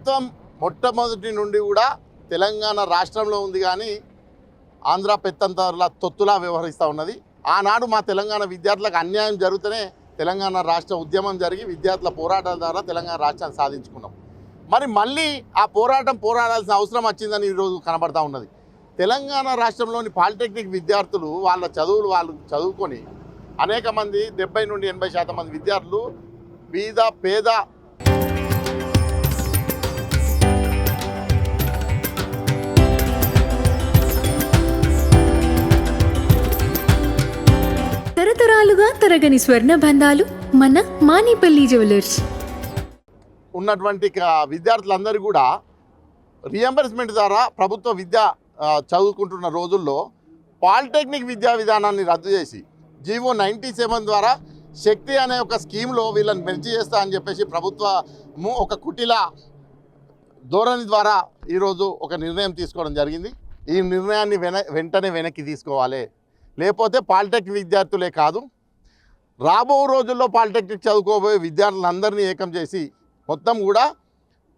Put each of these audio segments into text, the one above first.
ప్రభుత్వం మొట్టమొదటి నుండి కూడా తెలంగాణ రాష్ట్రంలో ఉంది కానీ ఆంధ్ర పెత్తంతర్ల తొత్తులా వ్యవహరిస్తూ ఉన్నది. ఆనాడు మా తెలంగాణ విద్యార్థులకు అన్యాయం జరుగుతూనే తెలంగాణ రాష్ట్ర ఉద్యమం జరిగి విద్యార్థుల పోరాటాల ద్వారా తెలంగాణ రాష్ట్రాన్ని సాధించుకున్నాం. మరి మళ్ళీ ఆ పోరాడాల్సిన అవసరం వచ్చిందని ఈరోజు కనబడతా ఉన్నది. తెలంగాణ రాష్ట్రంలోని పాలిటెక్నిక్ విద్యార్థులు వాళ్ళ చదువులు వాళ్ళు చదువుకొని అనేక మంది 70 నుండి 80% మంది విద్యార్థులు బీద పేద తరతరాలుగా తరగని స్వర్ణ బంధాలు మన మానిపల్లి జ్యువెలర్స్ ఉన్నటువంటి విద్యార్థులందరూ కూడా రియంబర్స్మెంట్ ద్వారా ప్రభుత్వ విద్య చదువుకుంటున్న రోజుల్లో పాలిటెక్నిక్ విద్యా విధానాన్ని రద్దు చేసి జీవో 97 ద్వారా శక్తి అనే ఒక స్కీమ్లో వీళ్ళని మెర్జ్ చేస్తా అని చెప్పేసి ప్రభుత్వము ఒక కుటిల ధోరణి ద్వారా ఈరోజు ఒక నిర్ణయం తీసుకోవడం జరిగింది. ఈ నిర్ణయాన్ని వెంటనే వెనక్కి తీసుకోవాలి. లేకపోతే పాలిటెక్నిక్ విద్యార్థులే కాదు, రాబో రోజుల్లో పాలిటెక్నిక్ చదువుకోబోయే విద్యార్థులందరినీ ఏకం చేసి మొత్తం కూడా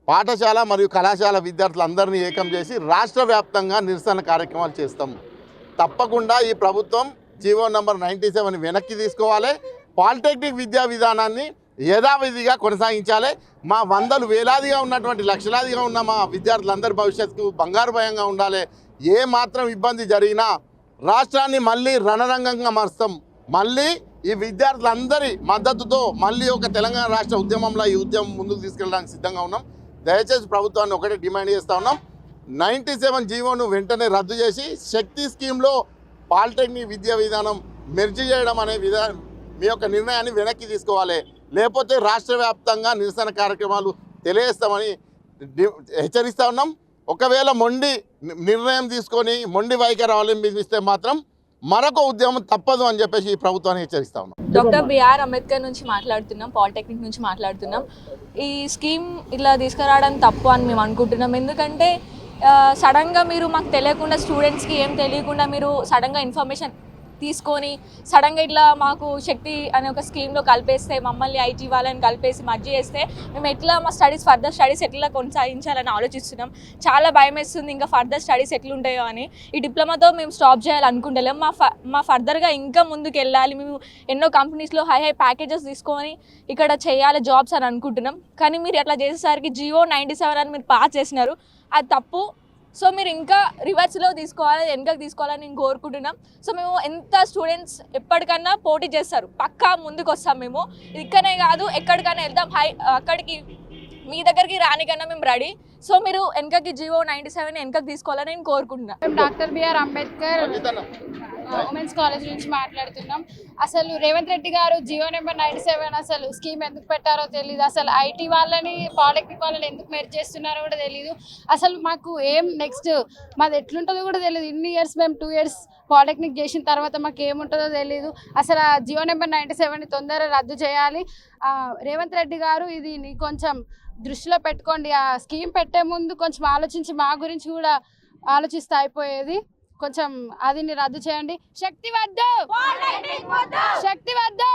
పాఠశాల మరియు కళాశాల విద్యార్థులందరినీ ఏకం చేసి రాష్ట్ర వ్యాప్తంగా నిరసన కార్యక్రమాలు చేస్తాం. తప్పకుండా ఈ ప్రభుత్వం జీవో నంబర్ 97 వెనక్కి తీసుకోవాలి. పాలిటెక్నిక్ విద్యా విధానాన్ని యథావిధిగా కొనసాగించాలి. మా వందలు వేలాదిగా ఉన్నటువంటి లక్షలాదిగా ఉన్న మా విద్యార్థులందరి భవిష్యత్తుకు బంగారు భయంగా ఉండాలి. ఏ మాత్రం ఇబ్బంది జరిగినా రాష్ట్రాన్ని మళ్ళీ రణరంగంగా మారుస్తాం. మళ్ళీ ఈ విద్యార్థులందరి మద్దతుతో మళ్ళీ ఒక తెలంగాణ రాష్ట్ర ఉద్యమంలో ఈ ఉద్యమం ముందుకు తీసుకెళ్ళడానికి సిద్ధంగా ఉన్నాం. దయచేసి ప్రభుత్వాన్ని ఒకటే డిమాండ్ చేస్తూ ఉన్నాం, 97 జీవోను వెంటనే రద్దు చేసి శక్తి స్కీమ్లో పాలిటెక్నిక్ విద్యా విధానం మెర్జ్ చేయడం అనే మీ యొక్క నిర్ణయాన్ని వెనక్కి తీసుకోవాలి. లేకపోతే రాష్ట్ర వ్యాప్తంగా నిరసన కార్యక్రమాలు తెలియజేస్తామని హెచ్చరిస్తూ ఉన్నాం. ఒకవేళ మొండి నిర్ణయం తీసుకొని మొండి వైఖరి అవలంబిస్తే మాత్రం మరొక ఉద్యమం తప్పదు అని చెప్పేసి ఈ ప్రభుత్వాన్ని హెచ్చరిస్తా ఉన్నాం. డాక్టర్ బిఆర్ అంబేద్కర్ నుంచి మాట్లాడుతున్నాం, పాలిటెక్నిక్ నుంచి మాట్లాడుతున్నాం. ఈ స్కీమ్ ఇలా తీసుకురావడం తప్పు అని మేము అనుకుంటున్నాం. ఎందుకంటే సడన్గా మీరు మాకు తెలియకుండా స్టూడెంట్స్కి ఏం తెలియకుండా మీరు సడన్గా ఇన్ఫర్మేషన్ తీసుకొని సడన్గా ఇట్లా మాకు శక్తి అనే ఒక స్కీమ్లో కలిపేస్తే, మమ్మల్ని ఐటీ వాళ్ళని కలిపేసి మర్జీ చేస్తే మేము ఎట్లా మా ఫర్దర్ స్టడీస్ ఎట్లా కొనసాగించాలని ఆలోచిస్తున్నాం. చాలా భయం వేస్తుంది ఇంకా ఫర్దర్ స్టడీస్ ఎట్లుంటాయో అని. ఈ డిప్లొమాతో మేము స్టాప్ చేయాలనుకుంటలేం. మా ఫర్దర్గా ఇంకా ముందుకు వెళ్ళాలి. మేము ఎన్నో కంపెనీస్లో హై ప్యాకేజెస్ తీసుకొని ఇక్కడ చేయాలి జాబ్స్ అని అనుకుంటున్నాం. కానీ మీరు అట్లా చేసేసరికి జీవో 97 అని మీరు పాస్ చేసినారు, అది తప్పు. సో మీరు ఇంకా రివర్స్లో తీసుకోవాలి, వెనకకి తీసుకోవాలని నేను కోరుకుంటున్నాం. సో మేము ఎంత స్టూడెంట్స్ ఎప్పటికన్నా పోటీ చేస్తారు, పక్కా ముందుకు వస్తాం. మేము ఇక్కడనే కాదు ఎక్కడికైనా వెళ్దాం, అక్కడికి మీ దగ్గరికి రానికన్నా మేము రెడీ. సో మీరు వెనకకి జీవో 97 వెనకకి తీసుకోవాలని నేను కోరుకుంటున్నాను. మేము doctor BR Ambedkar women's college నుంచి మాట్లాడుతున్నాం. అసలు రేవంత్ రెడ్డి గారు జీవో నెంబర్ 97 అసలు స్కీమ్ ఎందుకు పెట్టారో తెలియదు. అసలు ఐటీ వాళ్ళని పాలిటెక్నిక్ వాళ్ళని ఎందుకు మెర్జ్ చేస్తున్నారో కూడా తెలియదు. అసలు మాకు ఏం నెక్స్ట్ మాది ఎట్లుంటుందో కూడా తెలియదు. ఇన్ని ఇయర్స్ మేము 2 years పాలిటెక్నిక్ చేసిన తర్వాత మాకు ఏముంటుందో తెలియదు. అసలు ఆ జీవో నెంబర్ 97 తొందరగా రద్దు చేయాలి. రేవంత్ రెడ్డి గారు ఇది కొంచెం దృష్టిలో పెట్టుకోండి. ఆ స్కీమ్ పెట్టే ముందు కొంచెం ఆలోచించి మా గురించి కూడా ఆలోచిస్తే అయిపోయేది. కొంచెం అది రద్దు చేయండి. శక్తి వద్దు, శక్తి వద్దు.